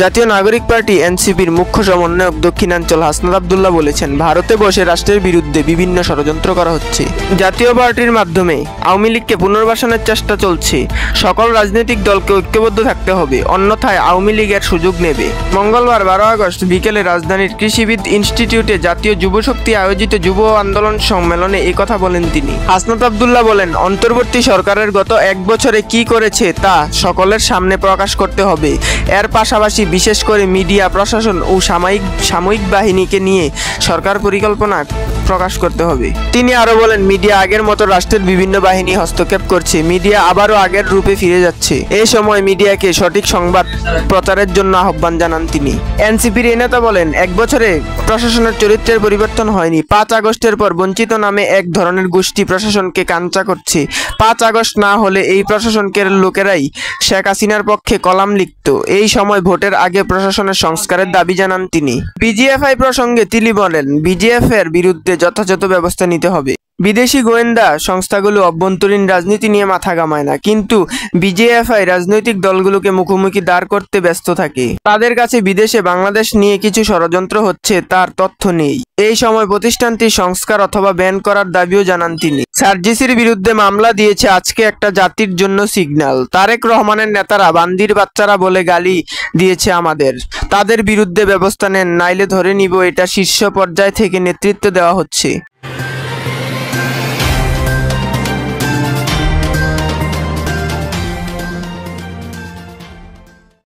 জাতীয় নাগরিক পার্টি এনসিপির মুখ্য সমন্বয়ক দক্ষিণাঞ্চল হাসনাত আব্দুল্লাহ বলেছেন, ভারতে বসে রাষ্ট্রের বিরুদ্ধে বিভিন্ন ষড়যন্ত্র করা হচ্ছে। জাতীয় পার্টির মাধ্যমে আওয়ামী লীগকে পুনর্বাসনের চেষ্টা চলছে। সকল রাজনৈতিক দলকে ঐক্যবদ্ধ থাকতে হবে, অন্যথায় আওয়ামী লীগের সুযোগ নেবে। মঙ্গলবার 12 আগস্ট বিকেলে রাজধানীর কৃষিবিদ ইনস্টিটিউটে জাতীয় যুবশক্তি আয়োজিত যুব আন্দোলন সম্মেলনে এই কথা বলেন তিনি। হাসনাত আব্দুল্লাহ বলেন, অন্তর্বর্তী সরকারের গত 1 বছরে কি করেছে তা সকলের সামনে প্রকাশ করতে হবে। এর পাশাপাশি বিশেষ করে মিডিয়া, প্রশাসন ও সাময়িক বাহিনীকে নিয়ে সরকার পরিকল্পনা প্রকাশ করতে হবে। তিনি আরো বলেন, মিডিয়া আগের মতো রাষ্ট্রের বিভিন্ন বাহিনী হস্তক্ষেপ করছে, মিডিয়া আবারও আগের রূপে ফিরে যাচ্ছে। এই সময় মিডিয়াকে সঠিক সংবাদ প্রচারের জন্য আহ্বান জানান তিনি। এনসিপির এই নেতা বলেন, 1 বছরে প্রশাসনের চরিত্রের পরিবর্তন হয়নি। 5 আগস্টের পর বঞ্চিত নামে এক ধরনের গোষ্ঠী প্রশাসনকে কাঞ্চা করছে। 5 আগস্ট না হলে এই প্রশাসনকে লোকেরাই শেখ হাসিনার পক্ষে কলাম লিখত। এই সময় ভোটের আগে প্রশাসনের সংস্কারের দাবি জানান তিনি। বিজিএফআই প্রসঙ্গে তিনি বলেন, বিজিএফ এর বিরুদ্ধে যথাযথ ব্যবস্থা নিতে হবে। বিদেশি গোয়েন্দা সংস্থাগুলো অভ্যন্তরীণ রাজনীতি নিয়ে মাথা ঘামায় না, কিন্তু বিজিএফআই রাজনৈতিক দলগুলোকে মুখোমুখি দাঁড় করতে ব্যস্ত থাকে। তাদের কাছে বিদেশে বাংলাদেশ নিয়ে কিছু ষড়যন্ত্র হচ্ছে তার তথ্য নেই। এই সময় প্রতিষ্ঠানটি সংস্কার অথবা ব্যান করার দাবিও জানান তিনি। সার্জিসির বিরুদ্ধে মামলা দিয়েছে আজকে একটা জাতির জন্য সিগন্যাল। তারেক রহমানের নেতারা বান্দির বাচ্চারা বলে গালি দিয়েছে আমাদের। তাদের বিরুদ্ধে ব্যবস্থা নেন, নাইলে ধরে নিব, এটা শীর্ষ পর্যায় থেকে নেতৃত্ব দেওয়া হচ্ছে।